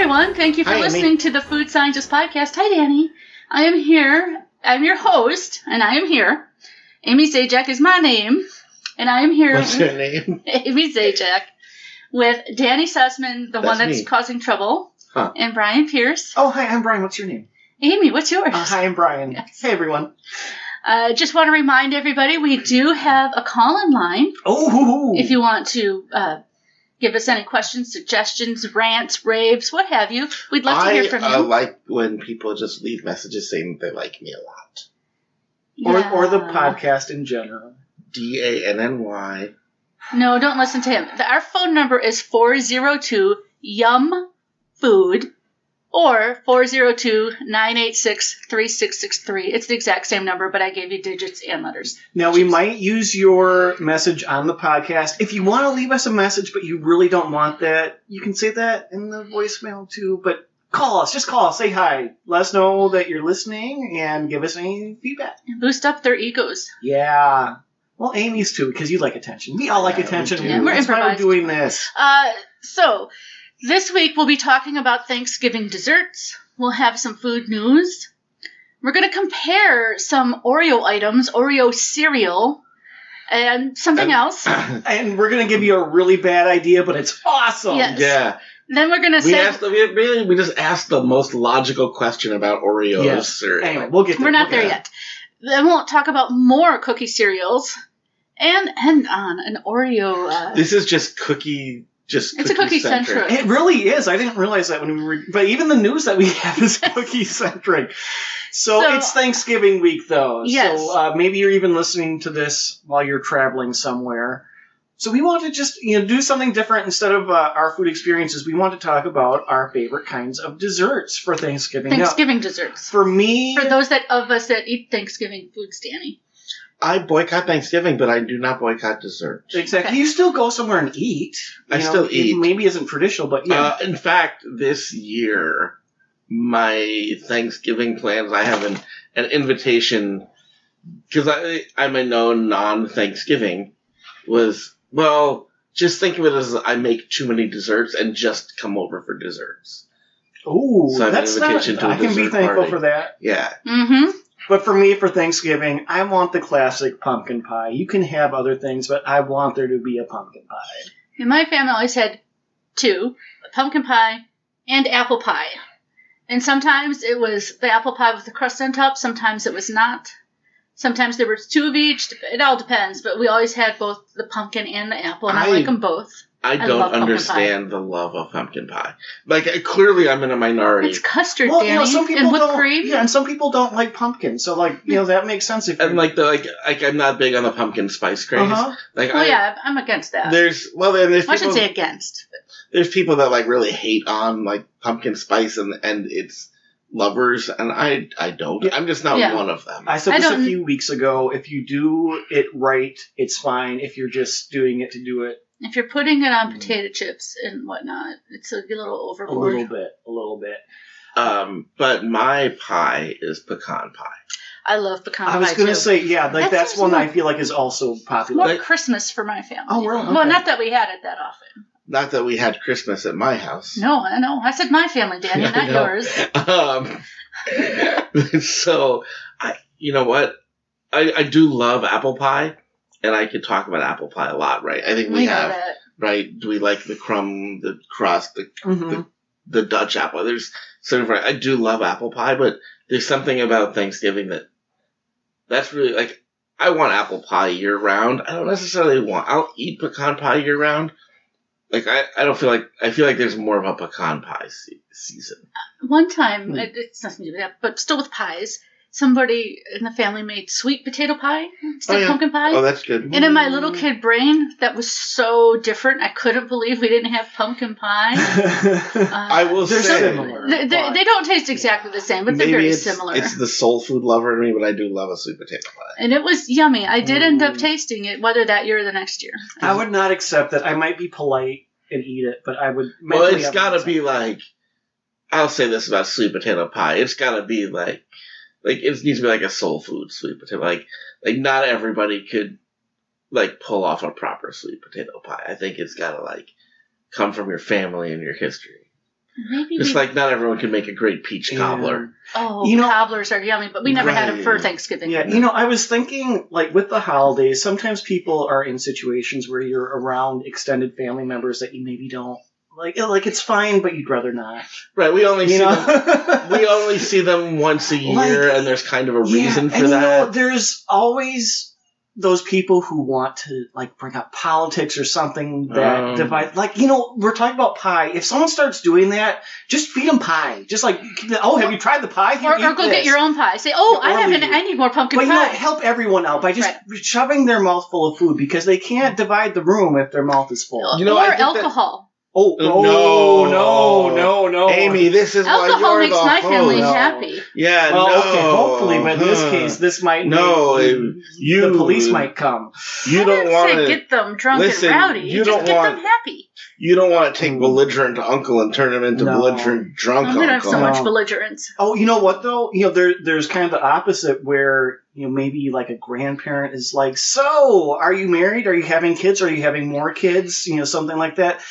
everyone. Thank you for listening to the Food Scientist Podcast. Hi, Danny. I am here. I'm your host, and I am here. Amy Zajac is my name, and I am here. What's your name? Amy Zajac, with Danny Sussman, the one that's causing trouble, and Brian Pierce. Oh, hi, I'm Brian. What's your name? Amy, what's yours? Hi, I'm Brian. Yes. Hey, everyone. Just want to remind everybody, we do have a call-in line. Oh! If you want to give us any questions, suggestions, rants, raves, what have you. We'd love to hear from you. I like when people just leave messages saying they like me a lot. Yeah. Or the podcast in general. DANNY. No, don't listen to him. Our phone number is 402-YUM-FOOD or 402-986-3663. It's the exact same number, but I gave you digits and letters. Now, we might use your message on the podcast. If you want to leave us a message, but you really don't want that, you can say that in the voicemail, too. But call us. Just call us. Say hi. Let us know that you're listening and give us any feedback. And boost up their egos. Yeah. Well, Amy's, too, because you like attention. We all like attention. Yeah, we're That's why we're doing this. So, this week we'll be talking about Thanksgiving desserts. We'll have some food news. We're going to compare some Oreo items, Oreo cereal, and something else. And we're going to give you a really bad idea, but it's awesome. Yes. Yeah. Then we're going to say... We just asked the most logical question about Oreos. Yes. Anyway, we'll get there. We're not there yet. Then we'll talk about more cookie cereals and on an Oreo... This is just cookie... It's a cookie-centric. It really is. I didn't realize that when we were... But even the news that we have is cookie-centric. So it's Thanksgiving week, though. Yes. So maybe you're even listening to this while you're traveling somewhere. So we want to just do something different instead of our food experiences. We want to talk about our favorite kinds of desserts for Thanksgiving. Thanksgiving desserts. For me... For those of us that eat Thanksgiving foods, Danny. I boycott Thanksgiving, but I do not boycott dessert. Exactly. Okay. You still go somewhere and eat. I still eat. It maybe isn't traditional, but yeah. In fact, this year, my Thanksgiving plans, I have an invitation, because I'm a known non-Thanksgiving, just think of it as I make too many desserts and just come over for desserts. Ooh, so that's not... I can be thankful for that. Yeah. Mm-hmm. But for me, for Thanksgiving, I want the classic pumpkin pie. You can have other things, but I want there to be a pumpkin pie. And my family always had two, pumpkin pie and apple pie. And sometimes it was the apple pie with the crust on top. Sometimes it was not. Sometimes there were two of each. It all depends. But we always had both the pumpkin and the apple, and I like them both. I don't understand the love of pumpkin pie. Clearly I'm in a minority. It's custard, Danny, some people and whipped don't, cream. Yeah, and some people don't like pumpkin. So, that makes sense. If and I'm not big on the pumpkin spice craze. Uh-huh. I'm against that. There's I should say against. There's people that really hate on pumpkin spice and its lovers, and I don't. Yeah. I'm just not one of them. I said this a few weeks ago. If you do it right, it's fine. If you're just doing it to do it. If you're putting it on potato chips and whatnot, it's a little overboard. A little bit. But my pie is pecan pie. I love pecan pie, I was going to say, that's one I feel like is also popular. More Christmas for my family. Oh, really? Okay. Well, not that we had it that often. Not that we had Christmas at my house. No, I know. I said my family, Danny, not yours. So, you know what? I do love apple pie. And I could talk about apple pie a lot, right? I think we have, right? Do we like the crumb, the crust, the Dutch apple? There's I do love apple pie, but there's something about Thanksgiving that's really I want apple pie year round. I don't necessarily I'll eat pecan pie year round. I don't feel I feel like there's more of a pecan pie season. One time, it's nothing to do with that, but still with pies. Somebody in the family made sweet potato pie instead of pumpkin pie. Oh, that's good. And in my little kid brain, that was so different. I couldn't believe we didn't have pumpkin pie. I will say similar. They don't taste exactly the same, but they're very similar. It's the soul food lover in me, but I do love a sweet potato pie. And it was yummy. I did end up tasting it, whether that year or the next year. I would not accept that. I might be polite and eat it, but I would... Well, it's got to be I'll say this about sweet potato pie. It's got to be it needs to be a soul food sweet potato. Not everybody could pull off a proper sweet potato pie. I think it's got to come from your family and your history. Maybe Just like not everyone can make a great peach cobbler. Oh, cobblers are yummy, but we never had them for Thanksgiving. Yeah, I was thinking, like, with the holidays, sometimes people are in situations where you're around extended family members that you maybe don't like. Like, it's fine, but you'd rather not. Right, we only see them once a year, and there's kind of a reason for that. There's always those people who want to, like, bring up politics or something that divide. Like, we're talking about pie. If someone starts doing that, just feed them pie. Just like, have you tried the pie? Or go get your own pie. Say, I need more pumpkin pie. But, help everyone out by just shoving their mouth full of food, because they can't divide the room if their mouth is full. Or alcohol. No. Amy, this is alcohol why you're makes my family happy. Yeah, okay, hopefully, but in this case, this might the police might come. You don't want to get them drunk and rowdy. Just get them happy. You don't want to take belligerent uncle and turn him into belligerent drunk uncle. We don't have so much belligerence. Oh, you know what though? There's kind of the opposite where maybe like a grandparent is like, so are you married? Are you having kids? Are you having more kids? Something like that.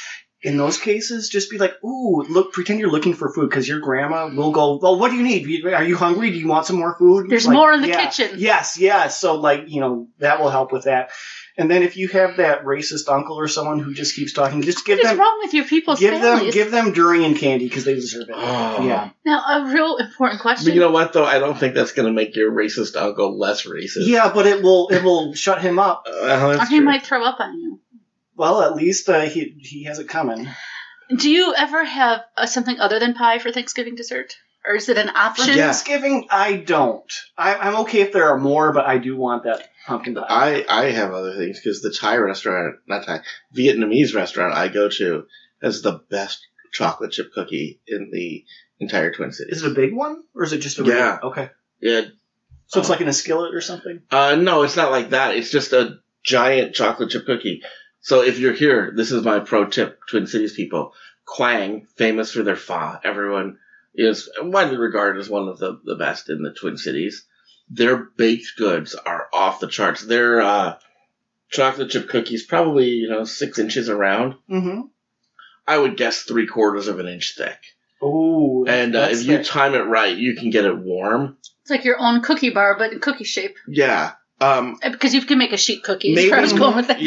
In those cases, just be like, ooh, pretend you're looking for food, because your grandma will go, well, what do you need? Are you hungry? Do you want some more food? There's more in the kitchen. Yes. So, that will help with that. And then if you have that racist uncle or someone who just keeps talking, just give them... What is wrong with your people's families? Give them durian candy, because they deserve it. Yeah. Now, a real important question. But you know what, though? I don't think that's going to make your racist uncle less racist. Yeah, but it will shut him up. Or he might throw up on you. Well, at least he has it coming. Do you ever have something other than pie for Thanksgiving dessert? Or is it an option? For Thanksgiving, I don't. I'm okay if there are more, but I do want that pumpkin pie. I have other things, because the Vietnamese restaurant I go to has the best chocolate chip cookie in the entire Twin Cities. Is it a big one? Or is it just a Yeah. Okay. Yeah. So it's like in a skillet or something? No, it's not like that. It's just a giant chocolate chip cookie. So if you're here, this is my pro tip, Twin Cities people. Quang, famous for their pho. Everyone is widely regarded as one of the best in the Twin Cities. Their baked goods are off the charts. Their chocolate chip cookies, probably 6 inches around. Mm-hmm. I would guess 3/4 of an inch thick. Ooh, and if you time it right, you can get it warm. It's like your own cookie bar, but in cookie shape. Yeah. Because you can make a sheet cookie. Maybe, I was going with that.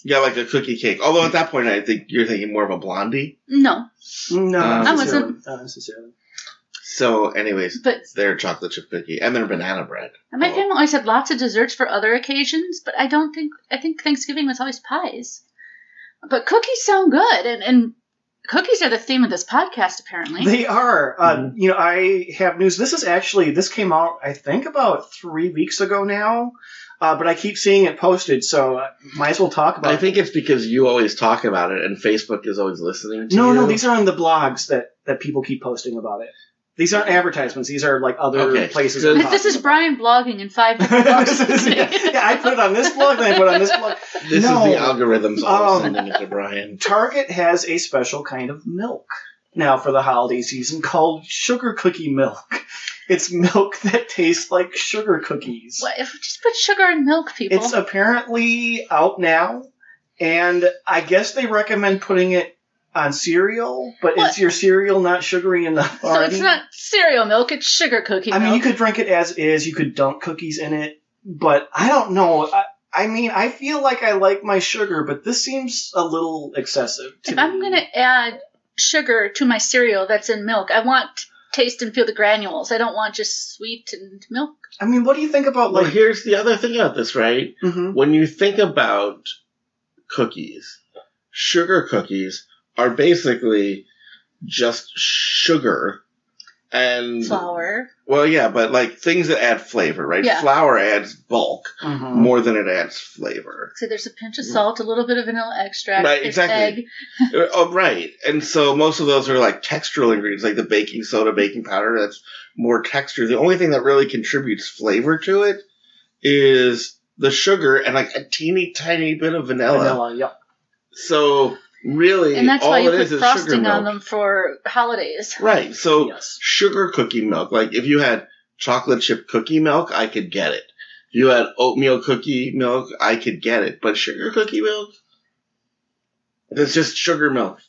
Yeah, like a cookie cake. Although at that point, I think you're thinking more of a blondie. No, I wasn't. Not necessarily. So, anyways, their chocolate chip cookie and their banana bread. And my family always had lots of desserts for other occasions, but I think Thanksgiving was always pies. But cookies sound good, and cookies are the theme of this podcast, apparently. They are. I have news. This came out, I think, about 3 weeks ago now. But I keep seeing it posted, so might as well talk about it. I think it's because you always talk about it, and Facebook is always listening to you. No, these are on the blogs that people keep posting about it. These aren't advertisements. These are like other places. This is Brian blogging in 5 different blogs. Yeah, I put it on this blog, then I put it on this blog. This is the algorithms all sending it to Brian. Target has a special kind of milk now for the holiday season called sugar cookie milk. It's milk that tastes like sugar cookies. What? If we just put sugar in milk, people? It's apparently out now, and I guess they recommend putting it on cereal, but is your cereal not sugary enough already? So it's not cereal milk, it's sugar cookie milk. I mean, you could drink it as is, you could dunk cookies in it, but I don't know. I feel like I like my sugar, but this seems a little excessive to me. If I'm going to add sugar to my cereal that's in milk, I want taste and feel the granules. I don't want just sweet and milk. I mean, what do you think about Well, here's the other thing about this, right? Mm-hmm. When you think about cookies, sugar cookies are basically just sugar and flour. Well, yeah, but like things that add flavor, right? Yeah. Flour adds bulk more than it adds flavor. So there's a pinch of salt, a little bit of vanilla extract, right? Exactly. Egg. Oh, right. And so most of those are like textural ingredients, like the baking soda, baking powder. That's more texture. The only thing that really contributes flavor to it is the sugar and like a teeny tiny bit of vanilla. Vanilla, yep. So really, and that's all why you it put frosting on them for holidays. Right. So sugar cookie milk, like if you had chocolate chip cookie milk, I could get it. If you had oatmeal cookie milk, I could get it. But sugar cookie milk, it's just sugar milk.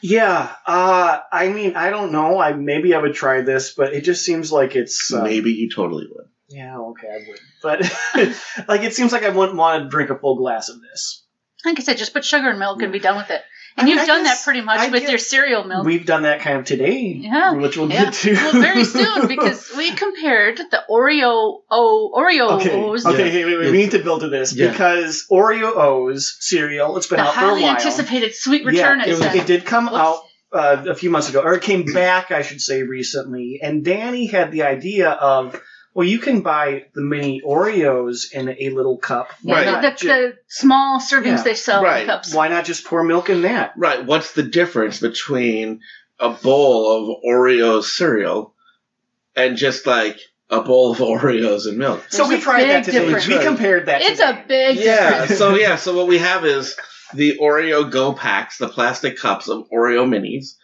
Yeah. I mean, I don't know. Maybe I would try this, but it just seems like it's... Maybe you totally would. Yeah, okay, I would. But like, it seems like I wouldn't want to drink a full glass of this. Like I said, just put sugar and milk and be done with it. And you've done that pretty much with your cereal milk. We've done that kind of today, which we'll get to. Well, very soon, because we compared the Oreo Os. Okay, we need to build to this, because Oreo Os cereal, it's been out for a while. The highly anticipated sweet return, it did come out a few months ago, or it came back, I should say, recently. And Danny had the idea of, well, you can buy the mini Oreos in a little cup. Yeah, the small servings they sell in cups. Why not just pour milk in that? Right. What's the difference between a bowl of Oreos cereal and just like a bowl of Oreos and milk? So we tried that today. We compared that. It's a big difference. So what we have is the Oreo Go Packs, the plastic cups of Oreo minis,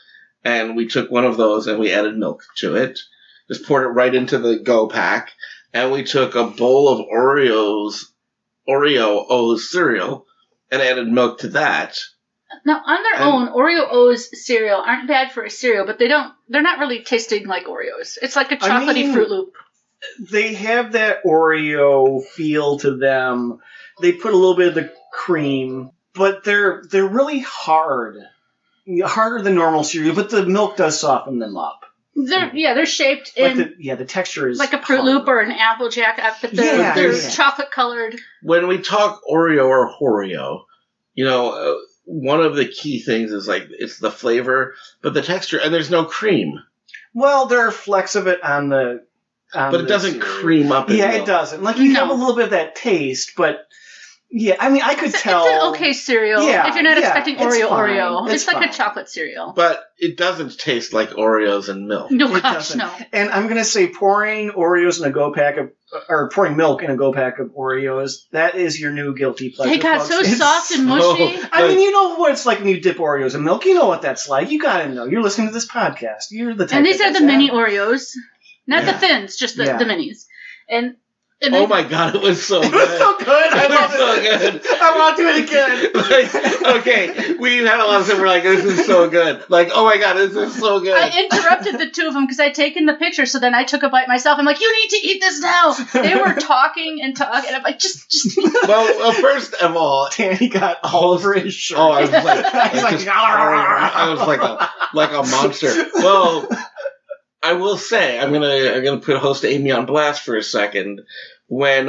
and we took one of those and we added milk to it. Just poured it right into the Go Pack, and we took a bowl of Oreo Os cereal and added milk to that. Now, on their own, Oreo Os cereal aren't bad for a cereal, but they're not really tasting like Oreos. It's like a chocolatey Fruit Loop. They have that Oreo feel to them. They put a little bit of the cream, but they're really hard. Harder than normal cereal, but the milk does soften them up. They're shaped in the texture is like a Fruit Loop or an Applejack, but they're chocolate colored. When we talk Oreo or Oreo, one of the key things is like it's the flavor, but the texture, and there's no cream. Well, there are flecks of it on the, but it doesn't cream up. It doesn't. Like you have a little bit of that taste, but. Yeah, I mean, I could tell. It's an okay cereal. If you're not expecting Oreo. It's like a chocolate cereal. But it doesn't taste like Oreos and milk. No, gosh, no. And I'm going to say pouring Oreos in a Go Pack or pouring milk in a Go Pack of Oreos, that is your new guilty pleasure. They got so soft and mushy. I mean, you know what it's like when you dip Oreos in milk. You know what that's like. You got to know. You're listening to this podcast. You're the type. And these are the mini Oreos. Not the thins, just the minis. And oh my God, it was so good. It was so good. I love it. I want to do it again. Okay, we've had a lot of stuff. We're like, this is so good. Like, oh my God, this is so good. I interrupted the two of them because I'd taken the picture, so then I took a bite myself. I'm like, you need to eat this now. They were talking, and I'm like, just eat. Well, first of all, Danny got all over his shirt. Oh, I was like a monster. Well, I will say, I'm gonna put host Amy on blast for a second. When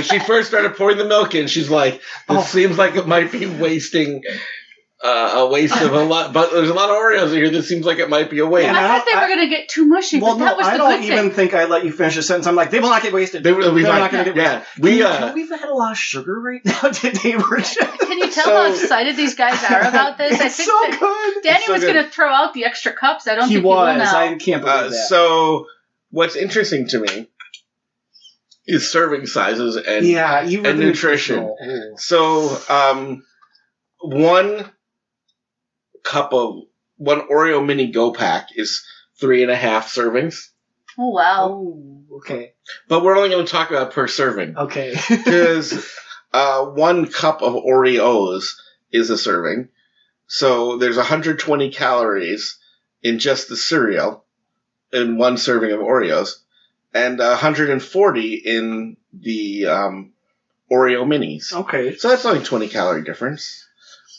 she first started pouring the milk in, she's like, "This seems like it might be wasting a waste of a lot." But there's a lot of Oreos in here. This seems like it might be a waste. I thought they were going to get too mushy. Well, but that was I don't even think I let you finish the sentence. I'm like, they will not get wasted. They're not going to get wasted. We've had a lot of sugar right now today. Can you tell how excited these guys are about this? I think so good. Danny was going to throw out the extra cups. I don't think he was. Will now. I can't believe that. So what's interesting to me is serving sizes and nutrition. So one Oreo mini Go Pack is 3.5 servings. Oh wow! Oh, okay. But we're only going to talk about per serving. Okay. Because 1 cup of Oreos is a serving, so there's 120 calories in just the cereal in 1 serving of Oreos. And 140 in the Oreo minis. Okay. So that's only 20 calorie difference.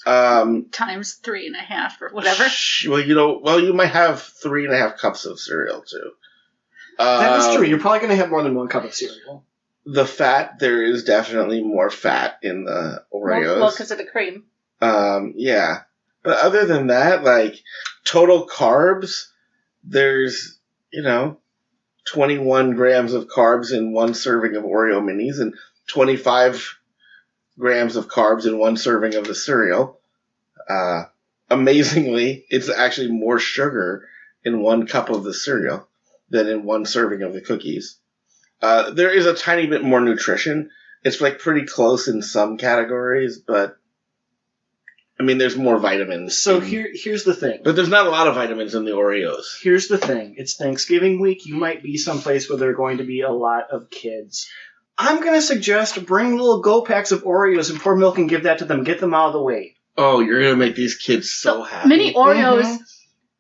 Times 3.5 or whatever. Well, you might have 3.5 cups of cereal too. That is true. You're probably going to have more than 1 cup of cereal. The fat, there is definitely more fat in the Oreos. Well, because of the cream. Yeah. But other than that, like total carbs, there's, 21 grams of carbs in 1 serving of Oreo minis and 25 grams of carbs in 1 serving of the cereal. Amazingly, it's actually more sugar in 1 cup of the cereal than in 1 serving of the cookies. There is a tiny bit more nutrition. It's like pretty close in some categories, but I mean, there's more vitamins. So here's the thing. But there's not a lot of vitamins in the Oreos. Here's the thing. It's Thanksgiving week. You might be someplace where there are going to be a lot of kids. I'm going to suggest bring little Go Packs of Oreos and pour milk and give that to them. Get them out of the way. Oh, you're going to make these kids so happy. Mini Oreos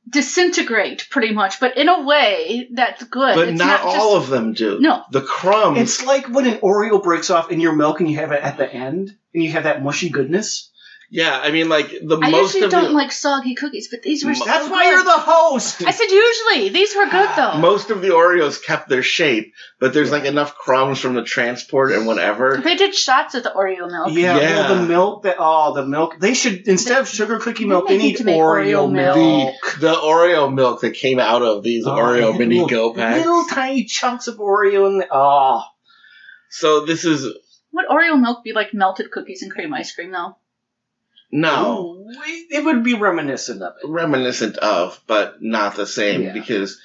disintegrate pretty much, but in a way that's good. But it's not all just, of them do. No. The crumbs. It's like when an Oreo breaks off in your milk and you have it at the end, and you have that mushy goodness. Yeah, I mean, like, I usually don't like soggy cookies, but these were so That's good. why you're the host! I said usually. These were good, though. Most of the Oreos kept their shape, but there's, like, enough crumbs from the transport and whatever. They did shots of the Oreo milk. Yeah. Well, the milk. They should, instead of sugar cookie milk, they need to make Oreo milk. The Oreo milk that came out of these Oreo mini go packs. Little tiny chunks of Oreo in the, So this is... Would Oreo milk be like melted cookies and cream ice cream, though? No. It would be reminiscent of it. Reminiscent of, but not the same, because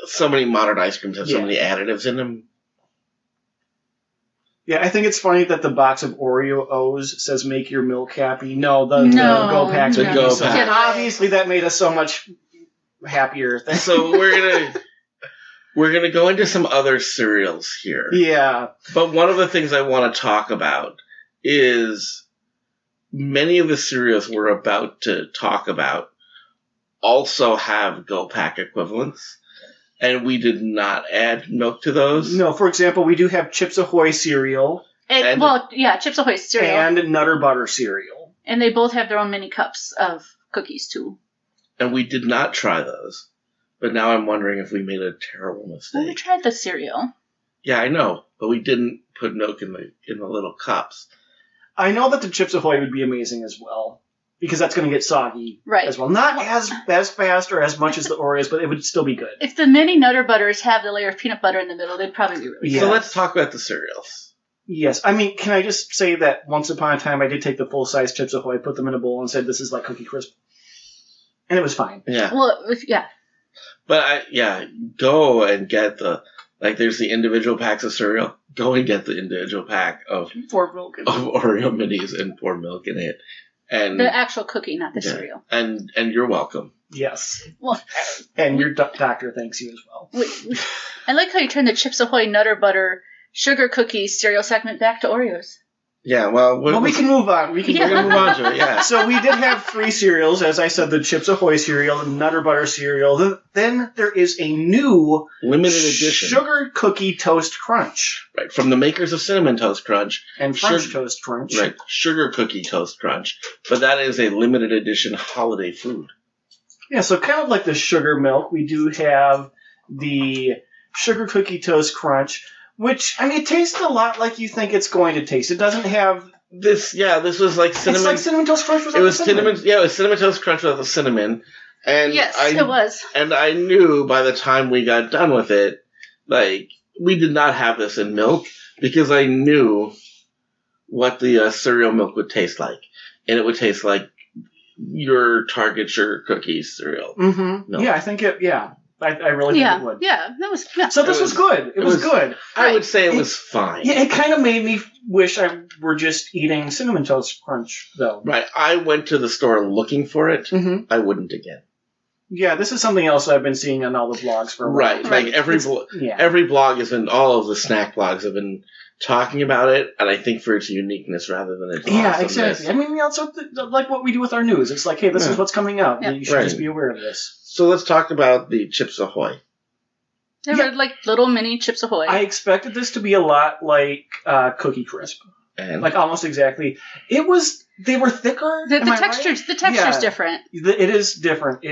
so many modern ice creams have so many additives in them. Yeah, I think it's funny that the box of Oreo Os says "Make your milk happy." No, the Go Packs. The Go Packs. Obviously, that made us so much happier. So we're gonna go into some other cereals here. Yeah, but one of the things I want to talk about is many of the cereals we're about to talk about also have Go Pack equivalents. And we did not add milk to those. No, for example, we do have Chips Ahoy cereal. Chips Ahoy cereal. And Nutter Butter cereal. And they both have their own mini cups of cookies, too. And we did not try those. But now I'm wondering if we made a terrible mistake. Well, we tried the cereal. Yeah, I know. But we didn't put milk in the little cups. I know that the Chips Ahoy would be amazing as well. Because that's going to get soggy as well. Not as fast or as much as the Oreos, but it would still be good. If the mini Nutter Butters have the layer of peanut butter in the middle, they'd probably be really good. So let's talk about the cereals. Yes. I mean, can I just say that once upon a time I did take the full-size Chips Ahoy, put them in a bowl, and said, this is like Cookie Crisp. And it was fine. Yeah. Well, But, go and get there's the individual packs of cereal. Go and get the individual pack of Oreo Minis and pour milk in it. And the actual cookie, not the cereal. And you're welcome. Yes. Well, and your doctor thanks you as well. I like how you turned the Chips Ahoy Nutter Butter sugar cookies cereal segment back to Oreos. Yeah, well... we can move on. We're going to move on to it, yeah. So we did have 3 cereals. As I said, the Chips Ahoy cereal, the Nutter Butter cereal. Then there is a new... limited edition. Sugar Cookie Toast Crunch. Right, from the makers of Cinnamon Toast Crunch. And French Toast Crunch. Right, Sugar Cookie Toast Crunch. But that is a limited edition holiday food. Yeah, so kind of like the sugar milk, we do have the Sugar Cookie Toast Crunch... Which, I mean, it tastes a lot like you think it's going to taste. It doesn't have... This was like cinnamon... It's like Cinnamon Toast Crunch without it was cinnamon. It was Cinnamon Toast Crunch without the cinnamon. And yes, it was. And I knew by the time we got done with it, we did not have this in milk, because I knew what the cereal milk would taste like. And it would taste like your Target Sugar Cookies cereal. Mm-hmm. Milk. Yeah, I think it... Yeah. I really think it would. Yeah, that was... Yeah. So this was good. It was good. I would say it was fine. Yeah, it kind of made me wish I were just eating Cinnamon Toast Crunch, though. Right. I went to the store looking for it. Mm-hmm. I wouldn't again. Yeah, this is something else I've been seeing on all the blogs for a while. Right. Like every blog has been... All of the snack blogs have been talking about it, and I think for its uniqueness rather than its awesomeness. Exactly. I mean, also, like what we do with our news. It's like, hey, this is what's coming out. Yeah. You should just be aware of this. So let's talk about the Chips Ahoy. They were like little mini Chips Ahoy. I expected this to be a lot like Cookie Crisp. And? Like almost exactly. They were thicker. The texture's different. It is different.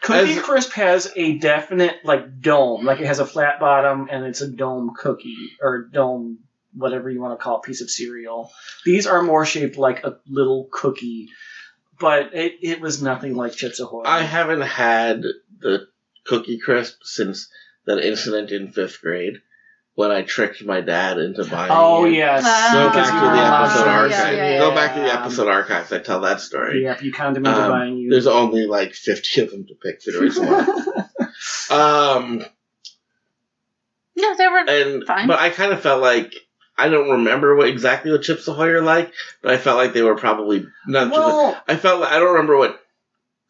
Cookie Crisp has a definite dome. Like it has a flat bottom and it's a dome cookie or dome, whatever you want to call it, piece of cereal. These are more shaped like a little cookie. But it was nothing like Chips Ahoy. I haven't had the Cookie Crisp since that incident in 5th grade when I tricked my dad into buying it. Oh, yes. Go back to the episode archive. Go back to the episode archives. I tell that story. Yep, you conned him into buying you. There's only 50 of them to pick through. No, they were fine. But I kind of felt like... I don't remember exactly what Chips Ahoy are like, but I felt like they were probably not. I don't remember what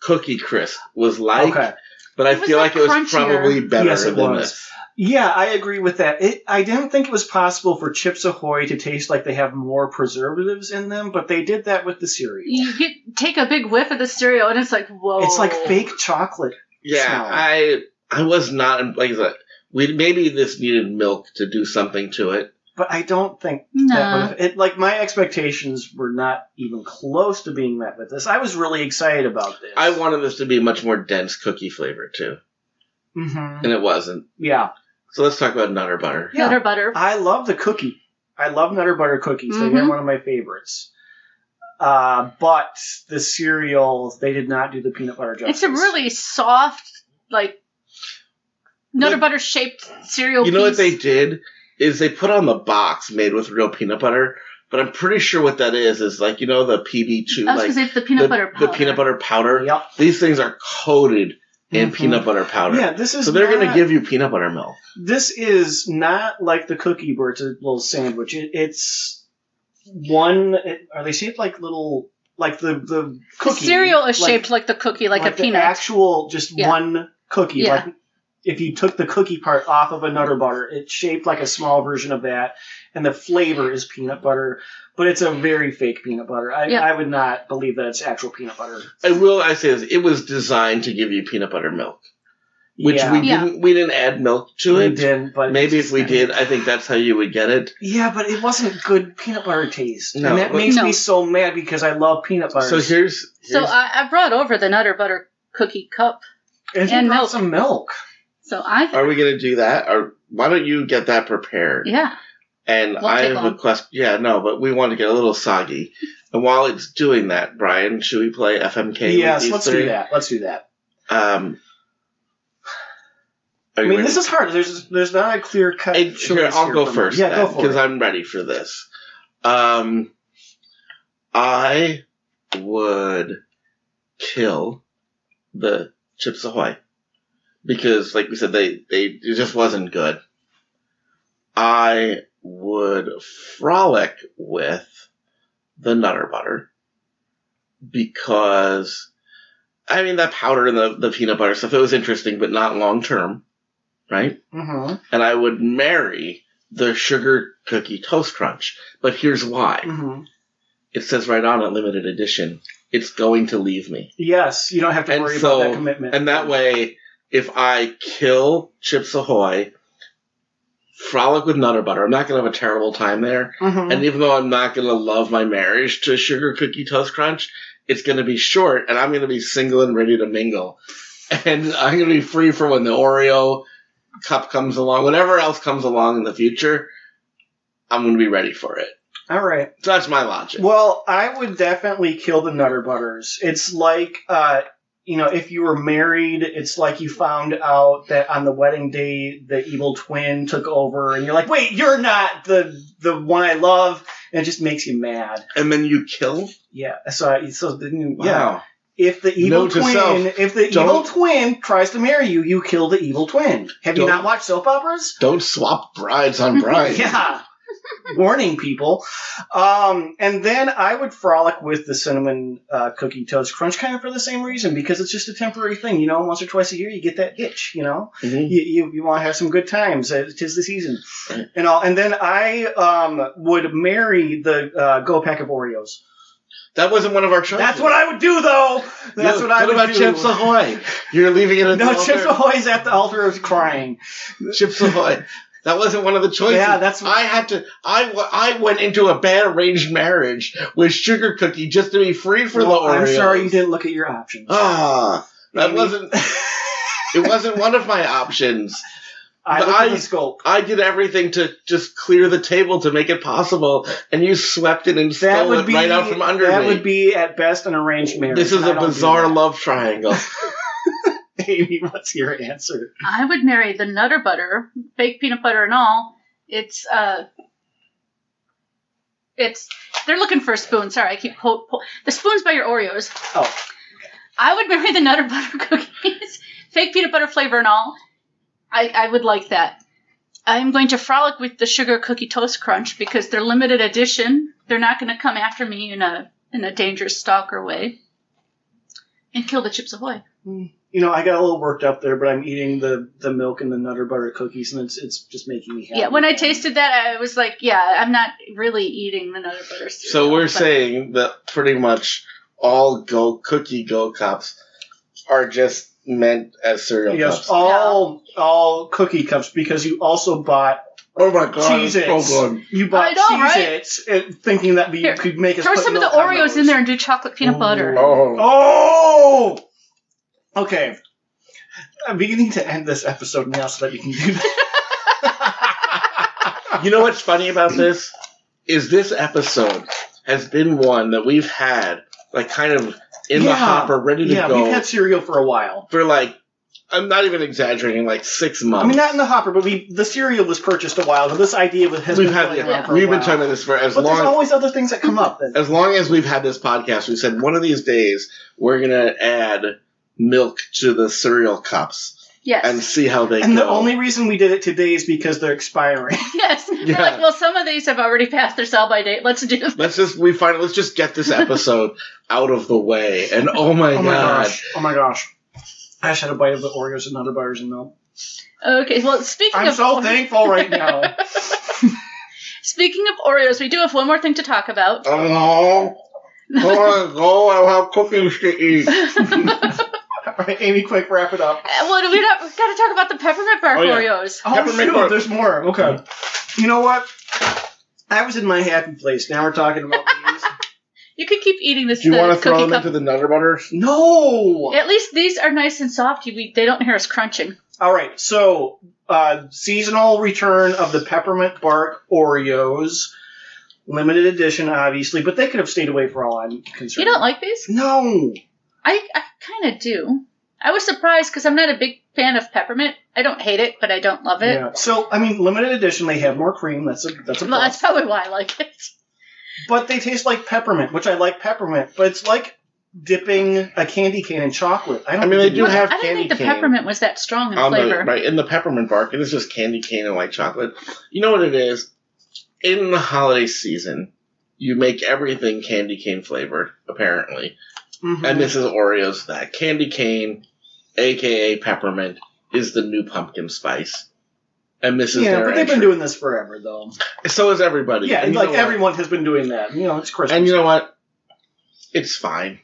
Cookie Crisp was like. Okay. but I feel like it was probably better than this. Yeah, I agree with that. I didn't think it was possible for Chips Ahoy to taste like they have more preservatives in them, but they did that with the cereal. You take a big whiff of the cereal, and it's like, whoa. It's like fake chocolate. Yeah, smell. I was not, like I said, maybe this needed milk to do something to it. But I don't think that would have, my expectations were not even close to being met with this. I was really excited about this. I wanted this to be a much more dense cookie flavor, too. Mm-hmm. And it wasn't. Yeah. So let's talk about Nutter Butter. Yeah. Nutter Butter. I love the cookie. I love Nutter Butter cookies. Mm-hmm. They're one of my favorites. But the cereal, they did not do the peanut butter justice. It's a really soft, Nutter Butter shaped cereal piece. You know what they did? Is they put on the box made with real peanut butter, but I'm pretty sure what that is the PB2. I was going to say it's the peanut butter powder. The peanut butter powder. Yep. These things are coated in peanut butter powder. Yeah, this is so they're going to give you peanut butter milk. This is not like the cookie where it's a little sandwich. It's one. Are they shaped like little, like the cookie? The cereal is shaped like the cookie, like a peanut. The actual, just one cookie. Yeah. Like if you took the cookie part off of a Nutter Butter, it's shaped like a small version of that, and the flavor is peanut butter. But it's a very fake peanut butter. I would not believe that it's actual peanut butter. I say this, it was designed to give you peanut butter milk. Which we didn't add milk to it. We didn't, but maybe if we did, I think that's how you would get it. Yeah, but it wasn't good peanut butter taste. No, and that makes me so mad because I love peanut butter. So I brought over the Nutter Butter cookie cup and milk. Some milk. Are we going to do that? Or why don't you get that prepared? Yeah. And I have a question. Yeah, no, but we want to get a little soggy. And while it's doing that, Brian, should we play FMK? Yes, let's do that. Let's do that. This is hard. There's not a clear cut. I'll go first. Yeah, go for it. Because I'm ready for this. I would kill the Chips Ahoy. Because, like we said, it just wasn't good. I would frolic with the Nutter Butter because, that powder and the peanut butter stuff, it was interesting, but not long term, right? Mm-hmm. And I would marry the Sugar Cookie Toast Crunch. But here's why. Mm-hmm. It says right on it, limited edition. It's going to leave me. Yes, you don't have to worry about that commitment. And that way, if I kill Chips Ahoy, frolic with Nutter Butter, I'm not going to have a terrible time there. Mm-hmm. And even though I'm not going to love my marriage to Sugar Cookie Toast Crunch, it's going to be short, and I'm going to be single and ready to mingle. And I'm going to be free for when the Oreo cup comes along. Whatever else comes along in the future, I'm going to be ready for it. All right. So that's my logic. Well, I would definitely kill the Nutter Butters. It's like... if you were married, it's like you found out that on the wedding day, the evil twin took over, and you're like, wait, you're not the one I love, and it just makes you mad. And then you kill? Yeah. So then, wow. Yeah. If the evil twin tries to marry you, you kill the evil twin. Have you not watched soap operas? Don't swap brides on brides. Yeah. Warning people. And then I would frolic with the cinnamon cookie toast crunch kind of for the same reason, because it's just a temporary thing. Once or twice a year you get that itch, Mm-hmm. You want to have some good times. Tis the season. Right. And then I would marry the Go Pack of Oreos. That wasn't one of our choices. That's what I would do, though. That's what I would do. What about Chips Ahoy? You're leaving it at the altar? No, Chips Ahoy's at the altar of crying. Chips Ahoy. That wasn't one of the choices. Yeah, that's what... I went into a bad arranged marriage with Sugar Cookie just to be free for the Oreos. I'm sorry you didn't look at your options. That wasn't... It wasn't one of my options. I looked at the scope. I did everything to just clear the table to make it possible, and you swept it and stole it right out from under me. That would be, at best, an arranged marriage. This is a bizarre love triangle. Amy, what's your answer? I would marry the Nutter Butter, fake peanut butter and all. They're looking for a spoon. Sorry, I keep the spoon's by your Oreos. Oh. I would marry the Nutter Butter cookies, fake peanut butter flavor and all. I would like that. I'm going to frolic with the Sugar Cookie Toast Crunch because they're limited edition. They're not going to come after me in a dangerous stalker way. And kill the Chips Ahoy. I got a little worked up there, but I'm eating the milk and the Nutter Butter cookies, and it's just making me happy. Yeah, when I tasted that, I was like, I'm not really eating the Nutter Butter cereal. So we're saying that pretty much all Cookie Go cups are just meant as cereal cups. All cookie cups, because you also bought Cheez-Its. So good. You bought Cheez-Its thinking that we could make us throw some of the Oreos in there and do chocolate peanut butter. Oh! Okay. I'm beginning to end this episode now so that you can do that. You know what's funny about this? Is this episode has been one that we've had, like, kind of in the hopper, ready to go. Yeah, we've had cereal for a while. For, like, I'm not even exaggerating, like 6 months. I mean, not in the hopper, but the cereal was purchased a while ago. This idea has been around for a while. We've been talking about this for as long. But there's always other things that come up. As long as we've had this podcast, we said one of these days we're going to add milk to the cereal cups. Yes. And see how they go. And the only reason we did it today is because they're expiring. Yes. Yeah. We're like, well, some of these have already passed their sell-by date. Let's do this. Let's just get this episode out of the way. And oh my gosh. Oh my gosh. I just had a bite of the Oreos and Nutter Butters and milk. Okay, well, I'm so thankful right now. Speaking of Oreos, we do have one more thing to talk about. Oh, go. I'll have cookies to eat. All right, Amy, quick, wrap it up. Well, we've got to talk about the Peppermint Bark Oreos. Oh, Peppermint Bark. There's more. Okay. You know what? I was in my happy place. Now we're talking about these. You could keep eating this. Do you want to throw them into the Nutter Butters? No! At least these are nice and soft. They don't hear us crunching. All right, so seasonal return of the Peppermint Bark Oreos. Limited edition, obviously, but they could have stayed away for all I'm concerned. You don't like these? No. I kind of do. I was surprised because I'm not a big fan of peppermint. I don't hate it, but I don't love it. Yeah. So, I mean, limited edition, they have more cream. That's a plus. Well, that's probably why I like it. But they taste like peppermint, which I like peppermint, but it's like dipping a candy cane in chocolate. They do have candy cane. I didn't think the peppermint was that strong in flavor. Right, in the Peppermint Bark, it is just candy cane and white chocolate. You know what it is? In the holiday season, you make everything candy cane flavored, apparently. Mm-hmm. And this is Oreos. That candy cane, a.k.a. peppermint, is the new pumpkin spice. And this is their but they've been doing this forever, though. So has everybody. Yeah, and everyone has been doing that. It's Christmas. And you know what? It's fine.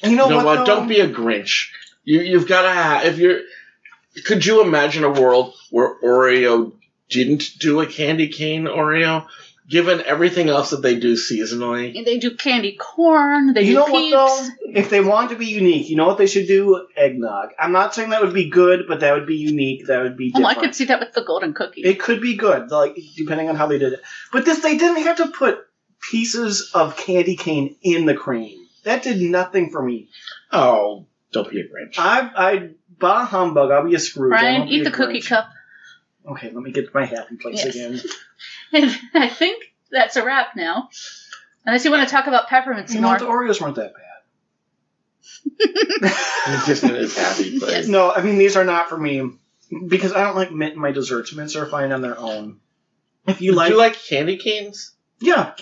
And you know what? Don't be a Grinch. You've got to have... Could you imagine a world where Oreo didn't do a candy cane Oreo? Given everything else that they do seasonally. They do candy corn. They do Peeps. What, though? If they want to be unique, you know what they should do? Eggnog. I'm not saying that would be good, but that would be unique. That would be different. I could see that with the golden cookie. It could be good, depending on how they did it. But they didn't have to put pieces of candy cane in the cream. That did nothing for me. Oh, don't be a Grinch. I bah humbug. I'll be a Scrooge. Brian, eat the cookie cup. Okay, let me get to my happy place again. And I think that's a wrap now. Unless you want to talk about peppermints more. The Oreos weren't that bad. He's just in his happy place. Yes. No, these are not for me. Because I don't like mint in my desserts. Mints are fine on their own. Do you like candy canes? Yeah,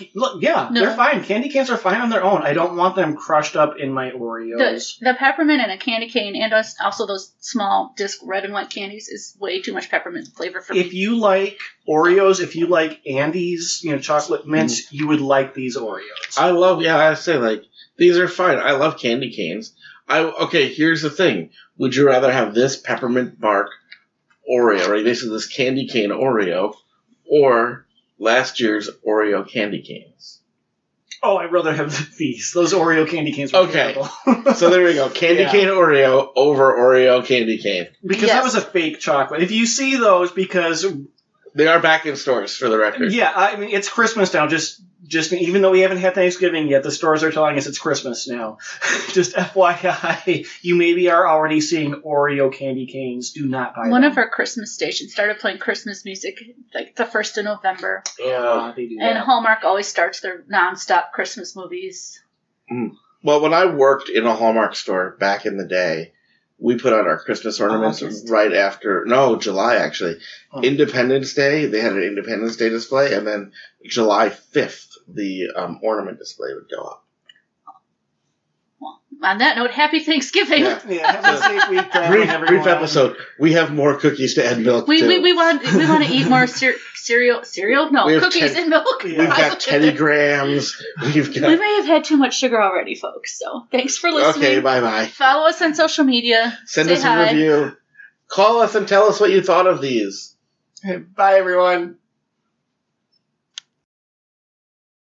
they're fine. Candy canes are fine on their own. I don't want them crushed up in my Oreos. The peppermint and a candy cane, and also those small disc red and white candies, is way too much peppermint flavor for me. If you like Oreos, if you like Andes, chocolate mints, you would like these Oreos. I say these are fine. I love candy canes. Okay, here's the thing. Would you rather have this Peppermint Bark Oreo, right? This is this candy cane Oreo, or last year's Oreo candy canes? Oh, I'd rather have these. Those Oreo candy canes were terrible. So there we go. Candy cane Oreo over Oreo candy cane. Because that was a fake chocolate. If you see those, because... They are back in stores, for the record. Yeah, it's Christmas now. Just even though we haven't had Thanksgiving yet, the stores are telling us it's Christmas now. Just FYI, you maybe are already seeing Oreo candy canes. Do not buy them. One of our Christmas stations started playing Christmas music like the 1st of November. Yeah, they do that. And Hallmark always starts their nonstop Christmas movies. Well, when I worked in a Hallmark store back in the day, we put out our Christmas ornaments right after... No, July, actually. Independence Day, they had an Independence Day display, and then July 5th, the ornament display would go up. Well, On that note, happy Thanksgiving. Yeah, have a safe week. Brief episode. We have more cookies to add milk we to. We want to eat more cereal. Cereal? No, cookies and milk. We've got Teddy Grahams. We may have had too much sugar already, folks. So thanks for listening. Okay, bye-bye. Follow us on social media. Send us a review. Call us and tell us what you thought of these. Bye, everyone.